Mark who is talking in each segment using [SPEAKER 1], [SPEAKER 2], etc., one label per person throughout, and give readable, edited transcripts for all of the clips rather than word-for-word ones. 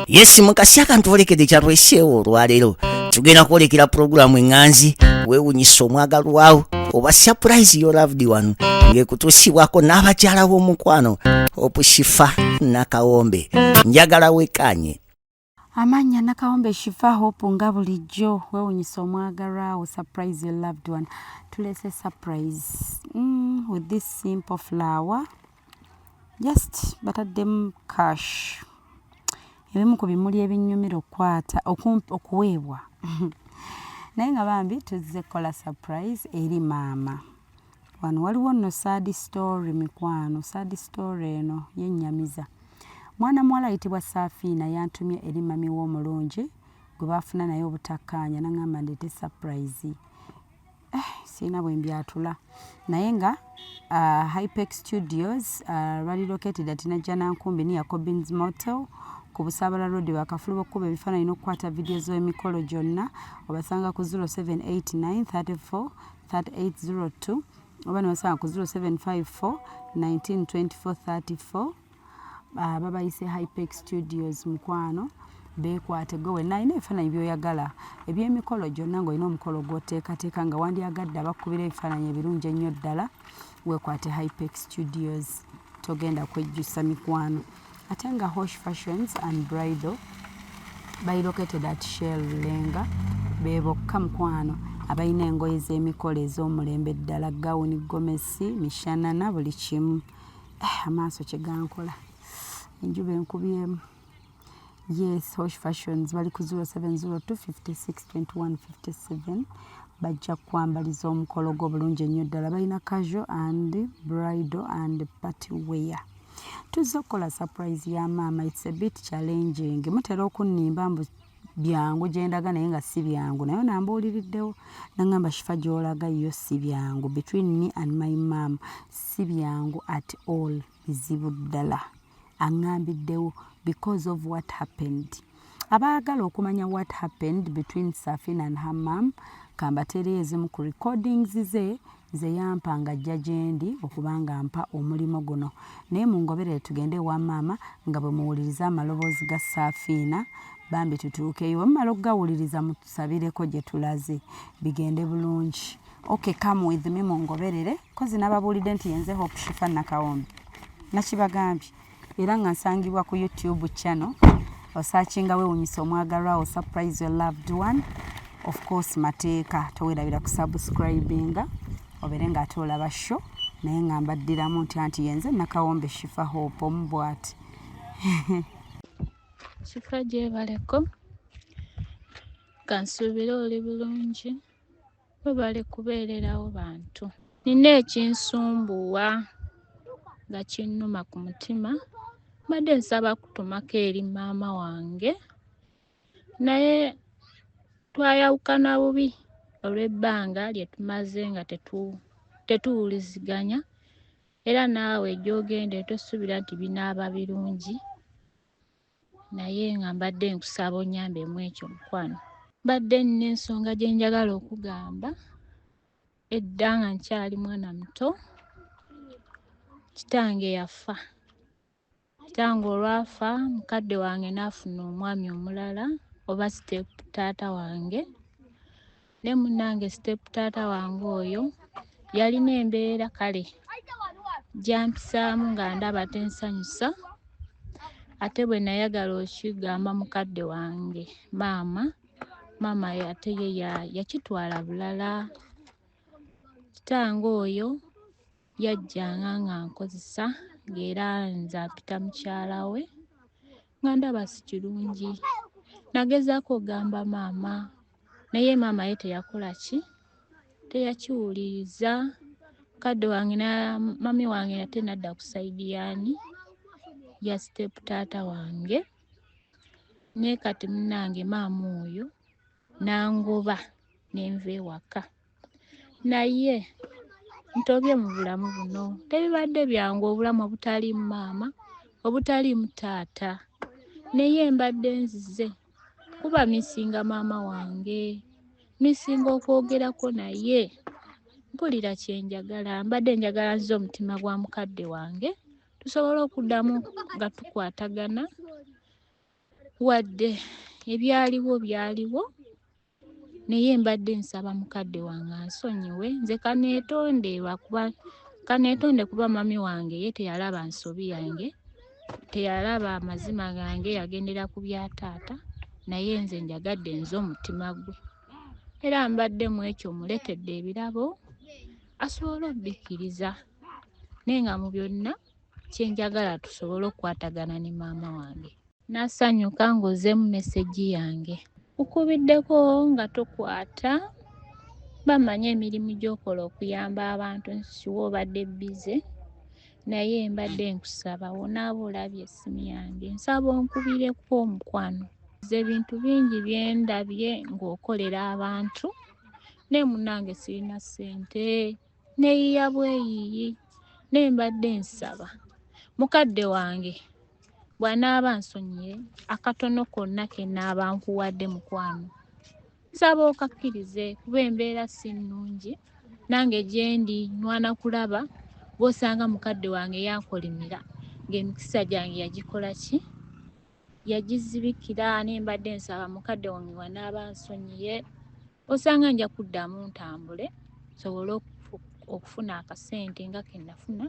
[SPEAKER 1] Yes mukasi akantu olekede kyatweseewo olwaleero tugenda kwolekera programu eŋŋanzi weewunyisa omwagalwawo oba surprise your loved one ng'ekutuusibwako n'abakyala b'omukwano Shifa Nakawombe njagala wekanye.
[SPEAKER 2] Amanya Nakawombe Shifa Hope nga bulijjo weewunyisa omwagalwawo surprise your loved one. Tulese surprise with this simple flower. Just bataddemu cash. Ebimu ku bimuli ebinnyumira okuweebwa. Naye nga bambi tuzze kola surprise eri maama. Wano waliwo nno sad story mikwano. Sad story eno yennyamiza. Mwana muwala ayitibwa Safiina yantumye eri mami w'omulungi gwe baafuna naye obutakkaanya n'aŋŋamba ndeete surprise. Siina bwe mbyatula. Naye nga Hypex Studios rally located at Najjanankumbi near Cobbins Motel ku Busaabala Road bakafulu b'okkuba ebifaananyi n'okukwata vidiyo z'emikolo gyonna obasanga ku 0789 34 3802 oba ne basanga ku 0754 19 24 34. Babayise Hypex Studios mukwano beekwate gwe wenna alina ebifaananyi by'oyagala eby'emikolo gyonna ng'olina omukolo gw'oteekateeka nga wandyagadde abakubira ebifaananyi ebirungi ennyo ddala weekwate Hypex Studios togenda kwejjusa mikwano. Ate nga Hosh Fashions and Bridal bali located at Shell Lenga be bokka mukwano abalina engoye z'emikolo ez'omulembe ddala gawuni gomesi mishanana buli kimu. Amaaso kye gankola enjuba enkubyemu. Yes, Hosh Fashions bali ku 0702 56 21 57 bajja kwambaliza omukolo gw'obulungi ennyo ddala balina casual and bridal and party wear. Tuzze okukola surprise ya maama. It's a bit challenging. Mutera okunnimba mbu byangu gye ndaga naye nga si byangu naye nambuuliriddewo naŋŋamba Shifa gy'olaga yo si byangu. Between me and my mom si byangu at all, bizibu ddala. Aŋŋambiddewo because of what happened. Abaagala okumanya what happened between Safiina and her mom kambatereyo ezimu ku recordings ze yampa nga ajja gye ndi okubanga mpa omulimu guno. Naye mungoberere tugende ewa maama nga bwe muwuliriza amaloboozi ga Safiina bambi tutuukeyo. Bwe mumala okugawuliriza mutusabireko gye tulaze bigende bulungi. Okay, come with me mungoberere kozi nababuulidde nti yenze Hope Shifa Nakawombe nakibagambye era nga nsangibwa ku YouTube channel osaakinga weewunyisa omwagalwawo surprise your loved one. Of course mateeka towerabira ku subscribinga obere nga ate olaba show naye nga mbaddiramu nti yenze Nakawombe Shifa Hope omubwati.
[SPEAKER 3] Shifa gyebaleko kansuubire oli bulungi webale kubeererawo bantu. Nina ekinsumbuwa nga kinnuma ku mutima mbadde nsaba kutumako eri maama wange naye twayawukana bubi olw'ebbanga lye tumaze nga tetuwuliziganya era naawe gy'ogenda tosuubira nti binaaba birungi naye nga mbadde nkusaba onyambemu ekyo mukwano. Mbadde nina ensonga gye njagala okugamba. Edda nga nkyali mwana muto kitange yafa. Kitange olwafa mukadde wange n'afuna omwami omulala oba step taata wange ne munnange step taata wange oyo yalina embeera kale gyampisaamu nga ndaba tensanyusa ate bwe nayagala okigamba mukadde wange maama ate ye yakitwala bulala. Kitange oyo yajjanga nga nkozesa ng'era nze apita mukyala we nga ndaba si kirungi. Nagezaako ogamba maama naye maama ye teyakola ki teyakiwuliriza. Mukadde wange mami wange ate nadda ku sayidi yaani ya step taata wange naye kati munnange maama oyo nangoba nenva ewaka. Naye ntobye mu bulamu buno tebibadde byangu obulamu obutaliimu maama obutaliimu taata naye mbadde nzize kuba misinga maama wange misinga okwogerako naye mpulira kyenjagala. Mbadde njagala nzize omutima gwa mukadde wange tusobole okuddamu nga tukwatagana wadde ebyaliwo byaliwo naye mbadde nsaba mukadde wange ansonyiwe nze kaneetonde kuba mami wange ye teyalaba nsobi yange teyalaba amazima gange yagendera ku bya taata naye nze njagadde nze omutima gwe era mbadde mu ekyo muletedde ebirabo asobole obbikkiriza naye nga mu byonna kyenjagala tusobole okukwatagana ne maama wange nasanyuka ng'ozeemu mesegi yange ukubiddeko nga tokwata bamanye emirimu gy'okola okuyamba abantu nsiwa obadde bize naye mbadde nkusaba wonaaba olabye essimu yange nsaba onkubireko omukwano ze ebintu bingi byendabye ng'okolera abantu naye munnange sirina ssente neeyiya bweyiyi naye mbadde nsaba mukadde wange bw'anaaba nsonyiye akatono konna ke naaba nkuwadde mukwano nsaba okakkirize kuba embeera si nnungi nange gye ndi nwana kulaba bw'osanga mukadde wange yankolimira ng'emikisa gyange yagikola ki yagizibikira naye mbadde nsaba mukadde wange bw'anaaba nsonyiye osanga nja kuddamu ntambule nsobole okufuna akasente nga ke nafuna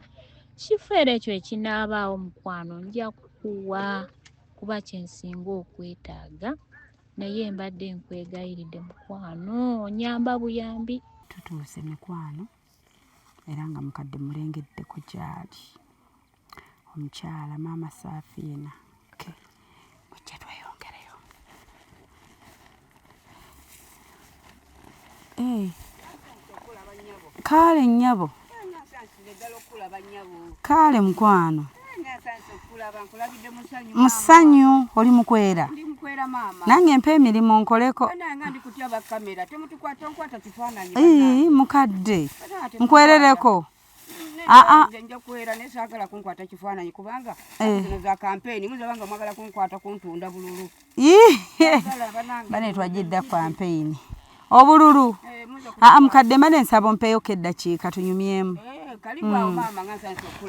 [SPEAKER 3] kifeera ekyo ekinaabaawo mukwano nja kukuwa kuba kyensinga okwetaaga naye mbadde nkwegayiridde mukwano onyamba buyambi
[SPEAKER 2] tutuuse mikwano era nga mukadde mulengeddeko gyali omukyala maama Saafiina mujja tweyongereyo kale nnyabo kale mukwano musanyu oli mukwera nange mpa emirimu nkoleko mukadde nkwerereko
[SPEAKER 4] nja kuwera naye saagala kunkwata kifaananyi kubanga zino za kampeeni muzabanga mwagala kunkwata kuntunda bululu
[SPEAKER 2] bane twajidda kampeeni obululu mukadde mane nsaba ompeeyo eddakiika tunyumyemu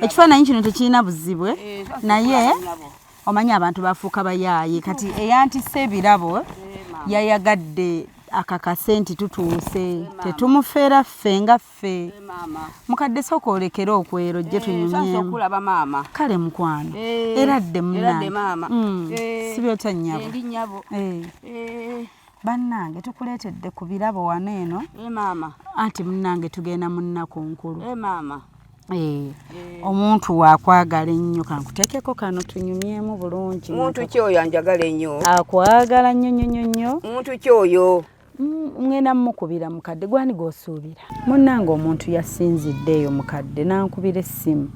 [SPEAKER 2] ekifaananyi kino tekirina buzibwe naye omanyi abantu bafuuka bayaayi kati eyantisse ebirabo yayagadde akakase nti tutuuse tetumufeera ffe nga ffe mukadde sooka olekere okwero ojje tunyumyemu kale mukwano era dde munange sibyota nnyabo bannange tukuleetedde ku birabo wano eno anti munnange tugenda mu nnaku nkulu omuntu waakwagala ennyo kankuteekeko kano tunyumyemu bulungi
[SPEAKER 4] muntu ki oyo anjagala ennyo
[SPEAKER 2] akwagala nnyo
[SPEAKER 4] muntu ki oyo
[SPEAKER 2] ngenda mukubira mukadde gwani g'osuubira munnange omuntu yasinziddeeyo mukadde nankubira essimu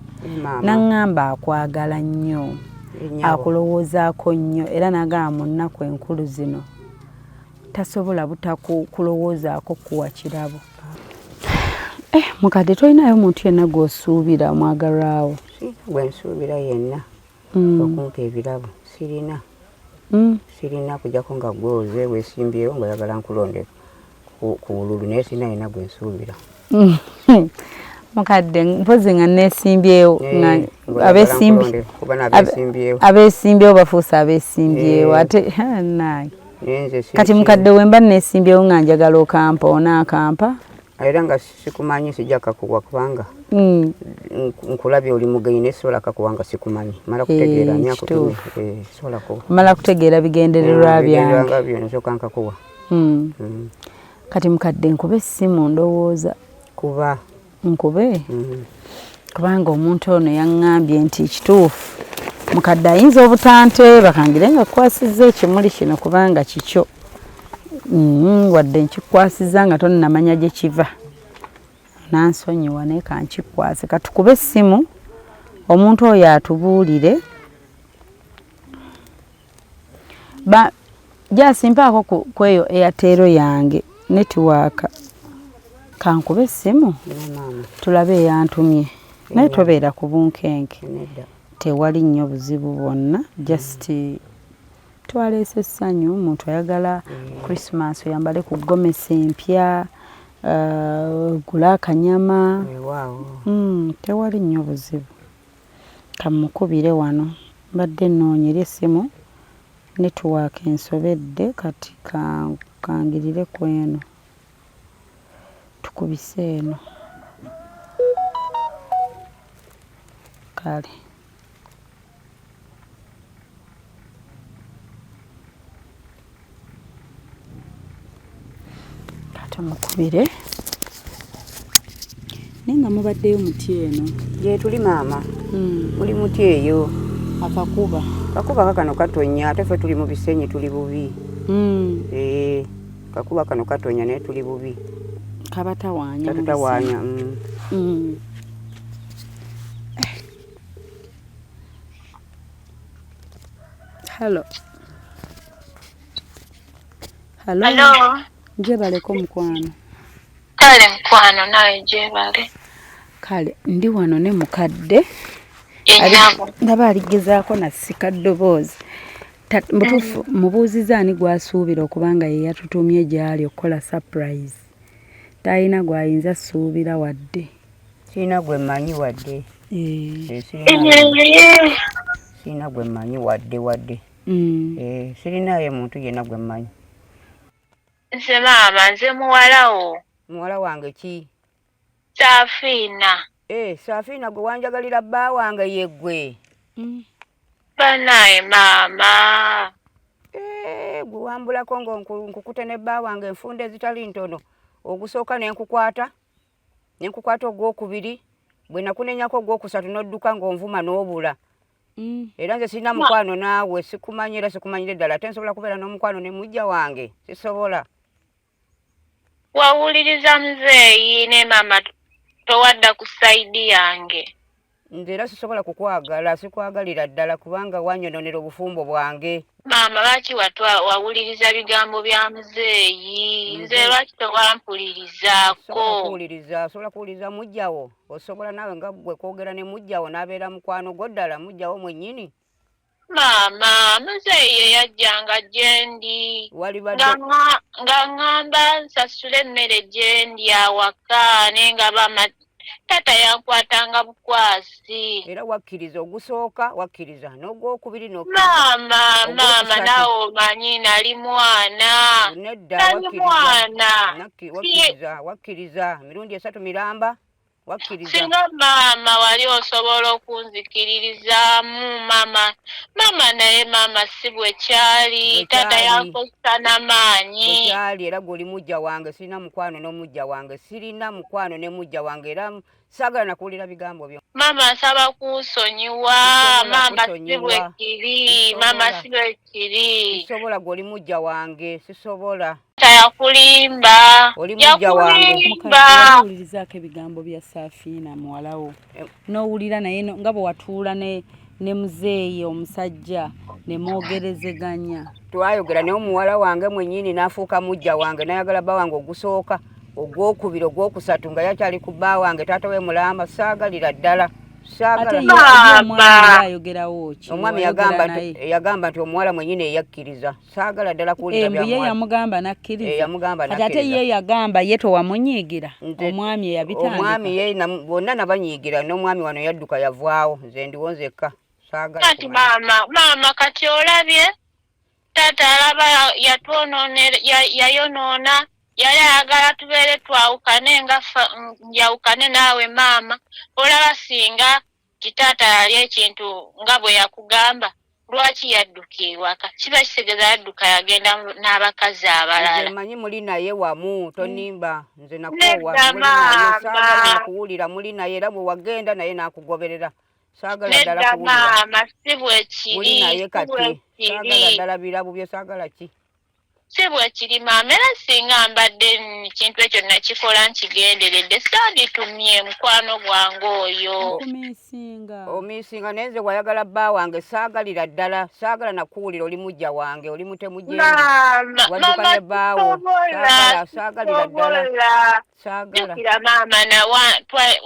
[SPEAKER 2] naŋŋamba akwagala nnyo akulowoozaako nnyo era nagamba mu nnaku enkulu zino tasobola butakulowoozaako kuwa kirabo mukadde tolinayo muntu yenna gw'osuubira omwagalwawo
[SPEAKER 4] gwe nsuubira yenna okumpa ebirabo sirina kujjako nga gwoze weesimbyewo ngaoyagala nkulonde ku bululu naye sirina yenna gwe nsuubira
[SPEAKER 2] mukadde mpozi nga neesimbyewo abeesimbyewo bafuusa abeesimbyewo ate nange kati mukadde wemba neesimbyewo nga njagala okampa onaakampa
[SPEAKER 4] era nga sikumanyi sijja kakuwa kubanga nkulabye oli mugenyi naye sisobola kakuwa nga sikumanyi mala kutegeera
[SPEAKER 2] mala kutegeera bigendererwa byange
[SPEAKER 4] nsooka nkakuwa
[SPEAKER 2] kati mukadde nkube essimu ndowooza
[SPEAKER 4] kuba
[SPEAKER 2] nkube kubanga omuntu ono yaŋŋambye nti kituufu mukadde ayinza obutante bakangire nga kukwasizza ekimuli kino kubanga kikyo wadde nkikwasizza nga tonnamanya gye kiva nansonyiwa naye kankikwase katukube essimu omuntu oyo atubuulire jasimpaako kweyo eyatero yange netiwaaka kankube essimu tulabe eyantumye naye tobeera ku bunkenke tewali nnyo buzibu bwonna just twaleese essanyu omuntu ayagala Christmas oyambale ku gomesi empya gula akanyama tewali nnyo buzibu kamukubire wano mbadde nnoonyera essimu network ensobedde kati kangirire kweno tukubise eno kale katamukubire nenga mubaddeyo muti eno
[SPEAKER 4] gye tuli maama muli muti eyo
[SPEAKER 2] akakuba
[SPEAKER 4] kakano katonya ate ffe tuli mu bisenyi tuli bubi kakuba kano katonya naye tuli bubi
[SPEAKER 2] kabatawaanya
[SPEAKER 4] tatutawaanya
[SPEAKER 2] Hello. Njebaleko mukwano.
[SPEAKER 3] Kale mukwano nawe jebale.
[SPEAKER 2] Kale ndi wano ne mukadde. Ndaba aligezaako nasika ddoboozi. Mutuufu mubuuziza ani gwasuubira okubanga ye yatutumye gy'ali okukola surprise. Talina gwayinza suubira wadde.
[SPEAKER 4] Sirina gwe mmanyi wadde. Sirina gwe mmanyi wadde. Sirinayo muntu yenna gwe mmanyi.
[SPEAKER 3] Nze maama nze muwalawo.
[SPEAKER 4] Muwala wange ki?
[SPEAKER 3] Safiina.
[SPEAKER 4] Safiina gwe wanjagalira bba wange yeggwe.
[SPEAKER 3] Banaye maama.
[SPEAKER 4] Gwe wambulako nkukute ne bba wange enfunde ezitali ntono. Ogusooka nenkukwata ogwokubiri. Bwe nakunenyako ogwokusatu n'odduka ng'onvuma n'obula. Era nze sirina mukwano naawe sikumanyira ddala ate nsobola kubeera n'omukwano ne mujja wange sisobola.
[SPEAKER 3] Wawuliriza muzeeyi ne maama towadda ku saidi yange.
[SPEAKER 4] Nze era sisobola kukwagala sikwagalira ddala kubanga wanyononera obufumbo bwange.
[SPEAKER 3] Maama lwaki wawuliriza bigambo bya muzeeyi? Nze lwaki tewampulirizaako?
[SPEAKER 4] Osobola kuwuliriza mujjawo. Osobola naawe nga gwe kwogera ne mujjawo n'abeera mukwano gwo ddala mujjawo mwennyini.
[SPEAKER 3] Maama muzeeyi yajjanga gye ndi nga ngamba nsasule emmere gye ndi awaka nenga tata yankwatanga bukwasi.
[SPEAKER 4] Era wakkiriza ogusooka wakkiriza n'ogwokubiri n'okkiriza.
[SPEAKER 3] Maama naawe omanyi nali mwana.
[SPEAKER 4] Nedda wakkiriza mirundi 3 miramba wakkiriza.
[SPEAKER 3] Singa maama wali osobola okunzikiririzaamu maama naye maama si bwe kyali tata yankozesa n'amaanyi.
[SPEAKER 4] Bwe kyali era gw'oli mujja wange sirina mukwano n'omujja wange sirina mukwano ne mujja wange era saagala nakuwulira bigambo byo.
[SPEAKER 3] Maama nsaba kunsonyiwa maama si bwe kiri
[SPEAKER 4] sisobola gw'oli mujja wange sisobola.
[SPEAKER 3] Tayakulimba
[SPEAKER 4] oli mujja wange.
[SPEAKER 2] Owulirizaako ebigambo bya Safiina muwalawo n'owulira naye nga bwe watuula ne muzeeyi omusajja ne mwogerezeganya.
[SPEAKER 4] Twayogera naye omuwala wange mwennyini n'afuuka mujja wange n'ayagala bba wange ogusooka ogwokubiri ogwokusatu nga yakyali ku bba wange taata we mulamba saagalira ddala. Omwami yagamba nti omuwala mwennyini eyakkiriza saagala ddala kuwulira
[SPEAKER 2] ye yamugamba nakkiriza ate ye yagamba ye towamunyiigira omwami eyabitandika.
[SPEAKER 4] Omwami ye bonna nabanyiigira n'omwami wano yadduka yavaawo nze ndiwo nzekka saagala.
[SPEAKER 3] Kati maama kati olabye taata alaba yayonoona yali ayagala tubeere twawukane nga njawukane naawe maama. Olaba singa kitaata yali ekintu nga bwe yakugamba lwaki yadduka ewaka? Kiba kisegeeza yadduka yagenda n'abakazi abalala.
[SPEAKER 4] Nze manyi muli naye wamu tonimba nze nakoowa saagala kuwulira muli naye era bwe wagenda naye n'akugoberera saagala ddala kuwulira.
[SPEAKER 3] Nedda maama si bwe kiri.
[SPEAKER 4] Muli naye kati saagala ddala birabu bye saagala ki?
[SPEAKER 3] Si bwe kiri maama era singa mbadde ekintu ekyo nakikola nkigenderedde sanditumye mukwano gwange oyo.
[SPEAKER 2] Omiisinga
[SPEAKER 4] naye nze wayagala bba wange saagalira ddala saagala nakuwulira oli mujja wange oli mutemu gyendi waddukanye bbaawo saagalira ddala
[SPEAKER 3] saagala. Maama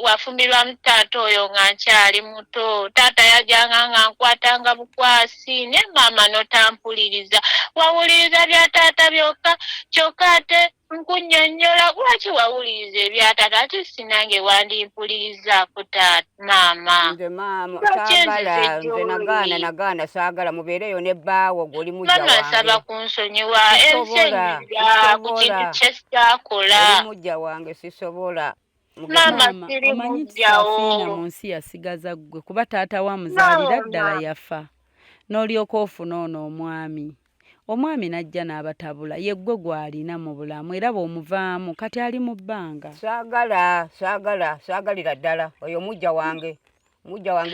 [SPEAKER 3] wafumbirwa mu taata oyo nga nkyali muto taata yajjanga nga nkwatanga bukwasi ne maama notampuliriza wawuliriza bya taata byokka kyokka ate nkunyonnyola lwaki wawuliriza ebyataata ate sinange wandimpulirizaako taata maama
[SPEAKER 4] nze maama saagala nze nagaana saagala mubeereyo ne bbaawo goli mujja wange
[SPEAKER 3] mama nsaba kunsonyiwa ensenyera ku kintu kye saakola
[SPEAKER 4] oli mujja wange sisobola
[SPEAKER 3] mama siri mujjawo
[SPEAKER 2] mu nsi yasigaza ggwe kuba taata wa muzaalira ddala yafa n'olyoka ofuna ono omwami n'ajja n'abatabula ye ggwe gw'alina mu bulamu era bw'omuvaamu kati ali mu bbanga.
[SPEAKER 4] saagalira ddala oyo mujja wange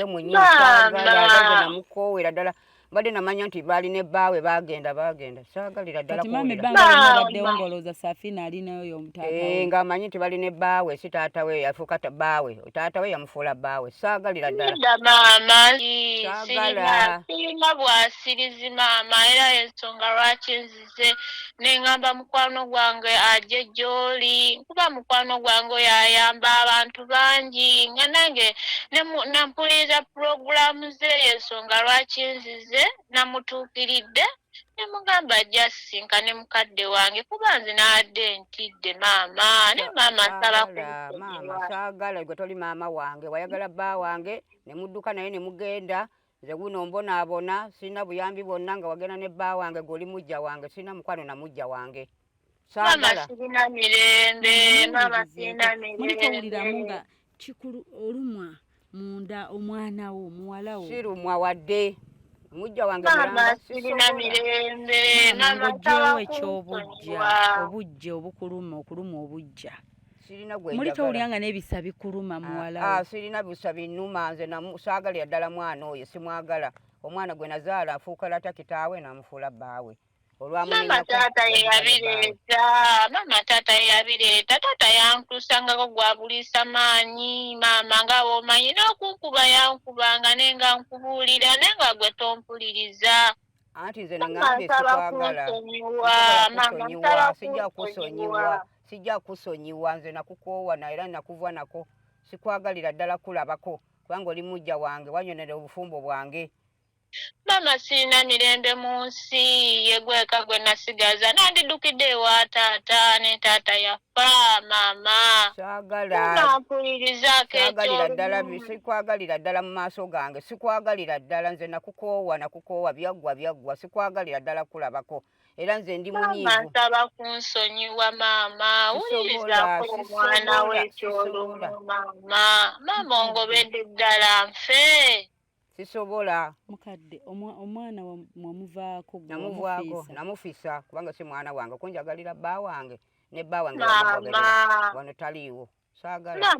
[SPEAKER 4] mwennyini saagala namukoowera ddala mbadde namanya nti baali ne bbaawe bagenda saagalira ddala
[SPEAKER 2] kati mama ebbanga lyonnabaddewo ng'olowooza Saafina alinayo omutaata
[SPEAKER 4] ng'amanyi nti bali ne bbaawe si taata we yafuuka bbaawe taata we yamufuula bbaawe saagalira ddala
[SPEAKER 3] maama sirina bwasirizi maama era ensonga lwaki nzize neŋŋamba mukwano gwange ajje gy'oli kuba mukwano gwange oyo ayamba abantu bangi nga nange nampuliriza purogulaamu ze ensonga lwaki nzize namutuukiridde nemugamba ajja asinkane mukadde wange kuba nze naadde ntidde maama ne maama nsaba
[SPEAKER 4] maama saagala gwe toli maama wange wayagala bba wange ne mudduka naye ne mugenda nze guno mbonaabona sirina buyambi bwonna nga wagenda ne bba wange gweoli mujja wange sirina mukwano na mujja wange
[SPEAKER 3] mama sirina mirembe mama sirina
[SPEAKER 2] mulitawuliramu nga kikulu olumwa munda omwana wo muwala wo
[SPEAKER 4] sirumwa wadde mujja wange
[SPEAKER 3] mama sirina mirembe mama
[SPEAKER 2] ng'oggyewo ekyobujja obukuluma okuluma obujja mulitawulira nga n'ebisa bikuluma muwala
[SPEAKER 4] sirina bisa binnuma nze saagalira ddala mwana oyo simwagala omwana gwe nazaala afuuka lata kitaawe namufuula bbaawe
[SPEAKER 3] mama taata yeyabireeta taata yankusangako gwabuliisa maanyi maama nga bwomanyi n'okunkuba yankubanga nenga nkubuulira naye nga gwe tompuliriza
[SPEAKER 4] anti nze neŋŋambye sikwagala sijja kusonyiwa nze nakukoowa era nakuva nako sikwagalira ddala kulabako kubanga oli mujja wange wanyonera obufumbo bwange
[SPEAKER 3] mama sirina mirembe mu nsi yegweka gwe nasigaza nandiddukidde ewa taata ne taata yafa maama nampulirizaako
[SPEAKER 4] sikwagalira ddala mu maaso gange sikwagalira ddala nze nakukoowa byaggwa sikwagalira ddala kulabako era nze ndi munyiivu
[SPEAKER 3] nsaba kunsonyiwa maama wulirizaako omwana w'ekyolumu maama ongobedde ddala nfe
[SPEAKER 4] sisobola
[SPEAKER 2] mukadde omwana wamuvaako
[SPEAKER 4] namufisa kubanga si mwana wange kunjagalira bba wange ne bba wange wano taliiwo saagala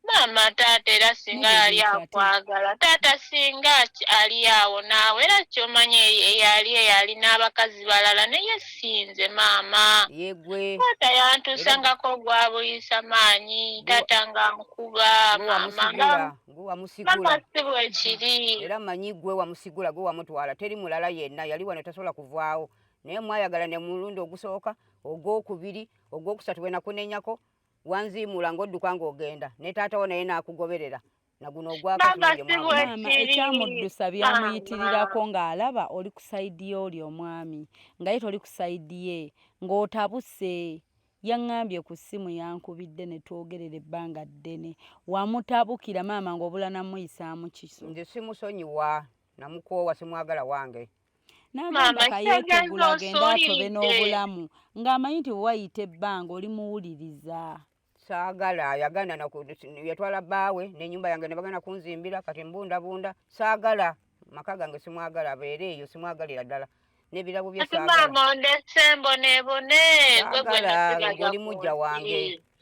[SPEAKER 3] maama taata era singa yali akwagala taata singa ali awo naawe era kyomanyi eyali n'abakazi balala naye sinze maama
[SPEAKER 4] yegwe
[SPEAKER 3] taata yantusangako gwabuliisa maanyi taata nga nkuba maama
[SPEAKER 4] wamusigula
[SPEAKER 3] si bwekiri
[SPEAKER 4] era manyi gwe wamusigula gwe wamutwala teri mulala yenna yali wano tasobola kuvaawo naye mwayagala ne mulundi ogusooka ogwokubiri ogwokusatu wenakunenyako wanziimula ng'odduka ng'ogenda ne taata wo naye n'akugoberera naguno ogwakatuye
[SPEAKER 2] maama ekyamuddusa byamuyitirirako ng'alaba oli ku sayidi ye oli omwami nga ye toli ku sayidi ye ng'otabuse yaŋŋambye ku ssimu yankubidde ne twogerera ebbanga ddene wamutabukira maama ng'obula namuyisaamu kiso
[SPEAKER 4] nze simusonyiwa namukoowa simwagala wange
[SPEAKER 2] n'agamba kayeetegula agenda atobe n'obulamu ng'amanyi nti wayita ebbanga oli muwuliriza
[SPEAKER 4] saagala yaganda yatwala bbaawe n'ennyumba yange ne bagenda kunzimbira kati mbundabunda saagala maka gange simwagala abeere eyo simwagalira ddala n'ebirabo bye
[SPEAKER 3] saagala
[SPEAKER 4] oli mujja wange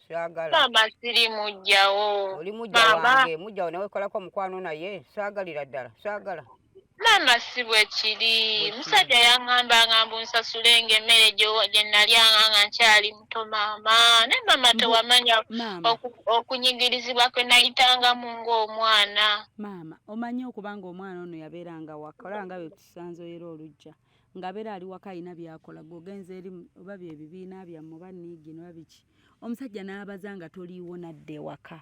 [SPEAKER 4] saagala
[SPEAKER 3] mama siri mujjawo
[SPEAKER 4] oli mujja wange mujjawo nawe kolako mukwano naye saagalira ddala saagala
[SPEAKER 3] mama si bwe kiri musajja yaŋŋambanga mbu nsasulenge emmere gye nalyanga nga nkyali muto maama ne mama tewamanya okunyigirizibwa kwe nayitangamu ng'omwana
[SPEAKER 2] maama omanyi okubanga omwana ono yabeeranga waka olanga bwe tusanze era olujja ng'abeera ali waka alina byakola gweogenza eri oba bye bibiina byammwe oba niigi noba biki omusajja n'abaza nga toliiwo nadde waka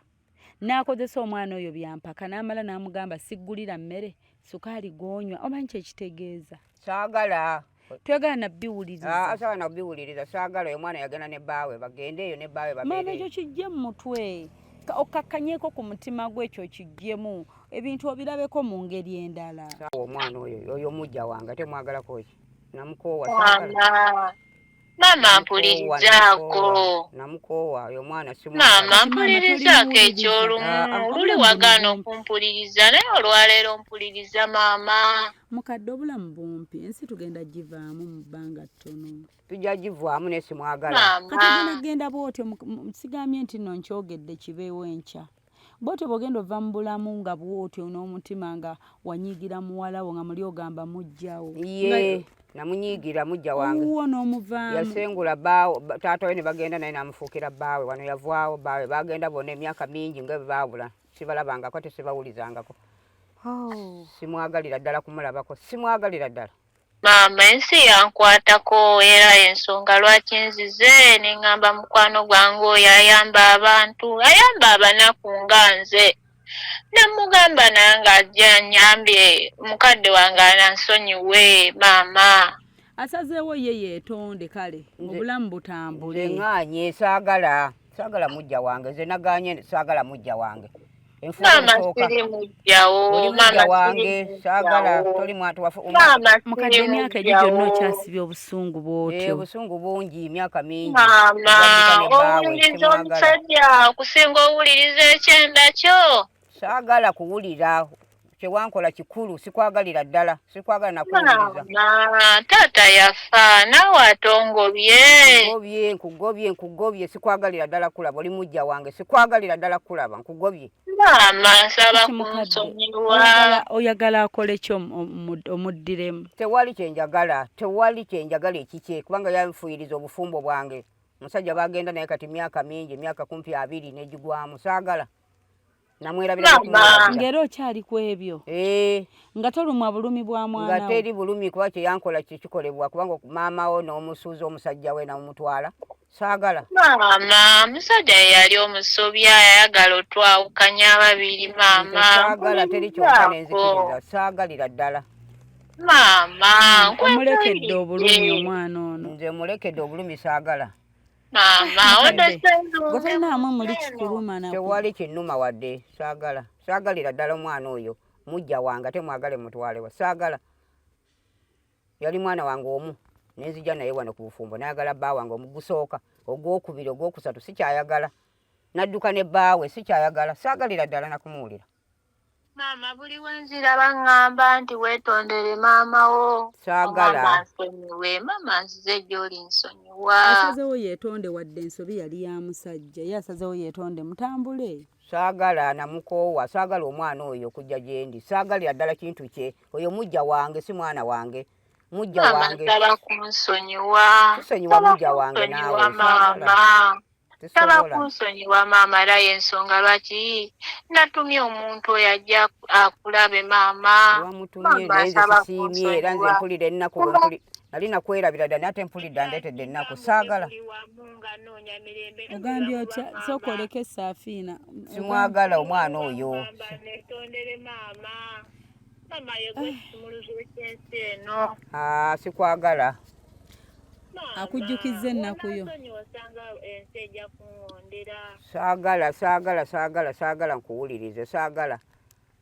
[SPEAKER 2] n'akozesa omwana oyo byampaka n'amala n'amugamba siggulira mmere sukaali gw'onywa omanyi kyekitegeeza
[SPEAKER 4] saagala
[SPEAKER 2] Twegala na biwuliriza.
[SPEAKER 4] Asawa na biwuliriza saagala oyo mwana yagenda ne baawe bagende eyo ne baawe
[SPEAKER 2] Mama
[SPEAKER 4] babeere.
[SPEAKER 2] ekyo kijje mu mutwe. Okakkanyeko ku mutima gwe ekyo kijjemu. Ebintu obirabeko mu ngeri endala.
[SPEAKER 4] Omwana oyo mujja wange ate mwagalako ki? Namukoowa saagala.
[SPEAKER 5] Mama. Mama mpulirizaako.
[SPEAKER 4] Namukoowa oyo mwana si
[SPEAKER 5] Mama mpulirizaako ekyolumu. Luli wagaana okumpuliriza naye olwaleero mpuliriza mama.
[SPEAKER 2] Mukadde obulamu bumpi ensi tugenda givaamu mu bbanga ttono.
[SPEAKER 4] Tujja givaamu naye simwagala.
[SPEAKER 2] Kati genda bwotyo sigamye nti nno nkyogedde kibeewo enkya. Bwotyo bwogenda ova mu bulamu nga bwotyo n'omutima nga wanyiigira muwala wo nga muli ogamba mujjawo.
[SPEAKER 4] Ye namunyiigira mujja wange.
[SPEAKER 2] Uwo n'omuvaamu.
[SPEAKER 4] Yasengula baawo taata we ne bagenda naye namufuukira baawe wano yavaawo baawe bagenda bonna emyaka mingi nga baabula sibalabangako ate sibawulizangako. Simwagalira ddala kumulabako simwagalira ddala.
[SPEAKER 5] Mama ensi yankwatako era ensonga lwaki nzize neŋŋamba mukwano gwange oyo ayamba abantu ayamba abanaku nga nze. Namugamba nange ajja annyambye mukadde wange anansonyiwe mama.
[SPEAKER 2] Asazeewo ye yeetonde kale obulamu butambule.
[SPEAKER 4] Nze ŋŋaanye saagala mujja wange nze nagaanye saagala mujja wange.
[SPEAKER 5] Mama siri mujjawo mama
[SPEAKER 4] wange saagala toli mwatu wafu.
[SPEAKER 2] Mukadde emyaka egyo gyonna okyasibye obusungu bwotyo.
[SPEAKER 4] Obusungu bungi emyaka mingi.
[SPEAKER 5] Mama owuliriza omusajja okusinga owuliriza ekyenda kyo.
[SPEAKER 4] Saagala kuwulira kyewankola kikulu sikwagalira ddala sikwagala nakuwuliriza.
[SPEAKER 5] Mama taata yafa naawe atongobye.
[SPEAKER 4] Nkugobye sikwagalira ddala kulaba oli mujja wange sikwagalira ddala kulaba nkugobye.
[SPEAKER 5] Mama nsaba kunsonyiwa.
[SPEAKER 2] Oyagala akole kyo omuddiremu.
[SPEAKER 4] Tewali kyenjagala ekikye kubanga yanfuuyiriza obufumbo bwange. Musajja bagenda naye kati myaka mingi myaka kumpi 2 negigwamu saagala. Namwerabira
[SPEAKER 2] ngero okyali ku ebyo. Nga tolumwa bulumi bwa mwana wo.
[SPEAKER 4] Nga teri bulumi kuba kyeyankola kikolebwa kubanga maama wo n'omusuuza omusajja we namutwala saagala.
[SPEAKER 5] Mama musajja yali omusobya ayagala otwawukanya ababiri mama.
[SPEAKER 4] Saagala teri kyokka nenzikiriza saagalira ddala.
[SPEAKER 5] Mama
[SPEAKER 2] omulekedde obulumi omwana ono.
[SPEAKER 4] Nze mulekedde obulumi saagala.
[SPEAKER 5] Mama
[SPEAKER 2] gotenaamu muli kikuluma nako.
[SPEAKER 4] Tewali kinnuma wadde saagalira ddala omwana oyo mujja wange ate mwagale mutwalewa saagala. Yali mwana wange omu nenzija naye wano ku bufumbo nayagala bba wange omugusooka ogwokubiri ogwokusatu sikyayagala nadduka ne bbaawe sikyayagala saagalira ddala nakumuwulira.
[SPEAKER 5] Mama buli wenziraba ngamba nti weetondere maama wo.
[SPEAKER 4] Saagala.
[SPEAKER 5] Mama nzize gy'oli nsonyiwa.
[SPEAKER 2] Asazeewo yeetonde wadde ensobi yali ya musajja ye asazeewo yeetonde mutambule.
[SPEAKER 4] Saagala namukoowa saagala omwana oyo kujja gyendi saagalira ddala kintu kye oyo mujja wange si mwana wange mujja wange.
[SPEAKER 5] Mama nsaba kunsonyiwa.
[SPEAKER 4] Tusonyiwa mujja wange naawe
[SPEAKER 5] mama. Saba kunsonyiwa mama era y'ensonga lwaki natumye omuntu oyo ajja akulabe mama.
[SPEAKER 4] Wamutumye naye nze sisiimye era nze mpulira ennaku nali nakwerabira ddala naye ate mpulidde ndeetedde ennaku saagala.
[SPEAKER 2] Ogambye otya sooka oleke Saafiina.
[SPEAKER 4] Simwagala omwana oyo. Sikwagala.
[SPEAKER 2] Akujjukiza ennaku yo.
[SPEAKER 4] Saagala nkuwulirize saagala.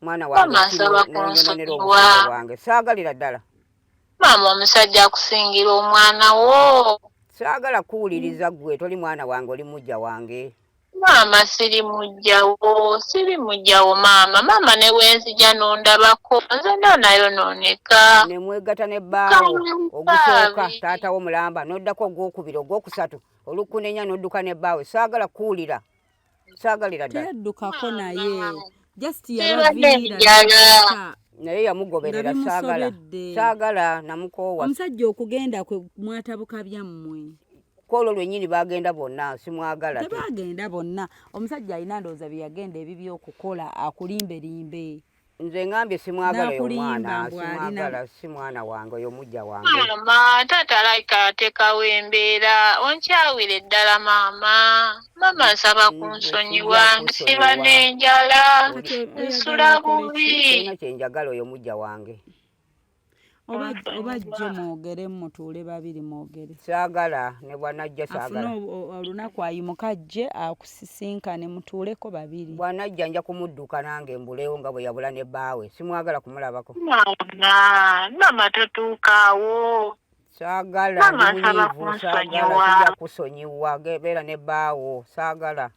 [SPEAKER 4] Mwana
[SPEAKER 5] wange
[SPEAKER 4] saagalira ddala.
[SPEAKER 5] Mama omusajja akusingira omwana wo.
[SPEAKER 4] Saagala kuwuliriza gwe toli mwana wange oli mujja wange.
[SPEAKER 5] Mama siri mujjawo mama. Mama ne wenzija nondabako nze nayo noneka.
[SPEAKER 4] Nemwegata ne bbaawo ogusooka taata wo mulamba noddako ogwokubiri ogwokusatu olukunenya nodduka ne bbaawe saagala kuwulira saagalira ddala.
[SPEAKER 2] Teyaddukako naye just yalaviira
[SPEAKER 4] naye yamugoberera saagala namukoowa.
[SPEAKER 2] Omusajja okugenda kwe mwatabuka byammwe.
[SPEAKER 4] Kolo lwennyini bagenda bonna simwagala.
[SPEAKER 2] Tebagenda bonna omusajja alina ndowooza bye yagenda ebibyo okukola akulimbelimbe.
[SPEAKER 4] Nze ngambye simwagala oyo mwana si mwana wange oyo mujja wange.
[SPEAKER 5] Mama taata alayika atekawo embeera onkyawire ddala mama. Mama nsaba kunsonyiwa nsiba n'enjala nsula bubi.
[SPEAKER 4] Sina kyenjagala oyo mujja wange.
[SPEAKER 2] oba jje mwogere mutuule babiri mwogere.
[SPEAKER 4] Saagala ne bwanajja saagala.
[SPEAKER 2] Afune olunaku ayimuka ajje akusisinkane mutuuleko babiri.
[SPEAKER 4] Bwanajja nja kumudduka nange mbulewo nga bwe yabula ne bbaawe. Simwagala kumulabako.
[SPEAKER 5] Mama totuukaawo.
[SPEAKER 4] Saagala ndi munyiivu, saagala sijja kusonyiwa beera ne bbaawo, saagala.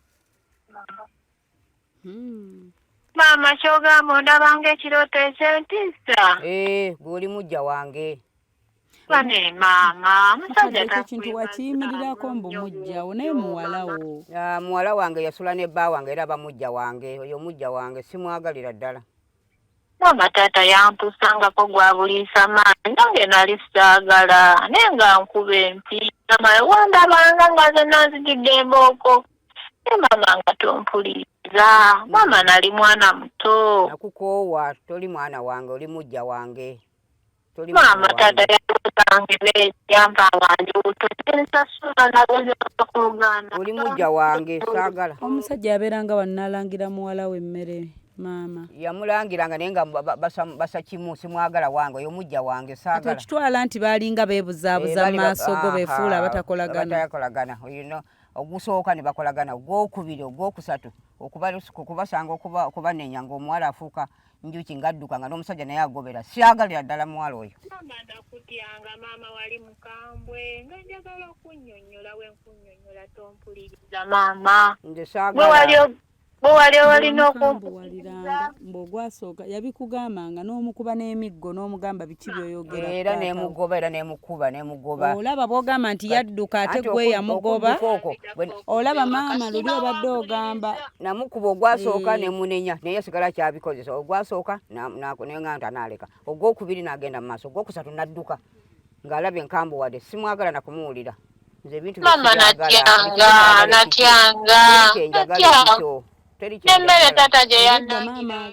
[SPEAKER 5] Mama kyogamba ondabanga ekirooto eky'entiisa.
[SPEAKER 4] Gw'oli mujja wange.
[SPEAKER 5] Bane mama musajja
[SPEAKER 2] ekyo kintu wakiyimirirako mbu mujjawo naye muwalawo.
[SPEAKER 4] Muwala wange yasula ne bba wange era bamujja wange, oyo mujja wange simwagalira ddala.
[SPEAKER 5] Mama taata yampusangako gwa buliisa maanyi nange nali saagala naye nga nkuba empi. Mama wandabanga nga nze nanzijjudde embooko. Mama nga tompuliriza. Mama nali mwana muto.
[SPEAKER 4] Nakukoowa toli mwana wange oli mujja wange.
[SPEAKER 5] Mama taata yalozange n'ekyamba wange utosensasula nageze okuluganda.
[SPEAKER 4] Oli mujja wange saagala.
[SPEAKER 2] Omusajja yabeeranga wannalangira muwala we emmere maama.
[SPEAKER 4] Yamulangiranga naye nga basa kimu simwagala wange oyo mujja wange saagala.
[SPEAKER 2] Tekitwala nti baalinga beebuzaabuza mu maaso go beefuula abatakolagana.
[SPEAKER 4] Ogusooka ne bakolagana, ogwokubiri ogwokusatu okubasanga okubanenya ng'omuwala afuuka njuki ng'adduka nga n'omusajja naye agobera. Syagalira ddala muwala oyo.
[SPEAKER 5] Mama ndakutyanga maama wali mukambwe nga njagala okunnyonnyola we nkunnyonnyola tompuliriza maama.
[SPEAKER 4] Nze saagala.
[SPEAKER 5] Bwe wali olina
[SPEAKER 2] okumpuwaliranga mb'ogwasooka yabikugambanga n'omukuba n'emiggo n'omugamba biki by'oyogera.
[SPEAKER 4] Era n'emugoba era n'emugoba.
[SPEAKER 2] Olaba bw'ogamba nti yadduka ate gwe yamugoba. Olaba maama luli obadde ogamba.
[SPEAKER 4] Namukuba ogwasooka nemunenya naye yasigala kyabikozesa. Ogwasooka neŋŋanta n'aleka. Ogwokubiri n'agenda mu maaso. Ogwokusatu n'adduka ng'alabye nkambuwadde simwagala na kumuwulira. Nze ebintu
[SPEAKER 5] mama natyanga. Emmere tata gye
[SPEAKER 2] maama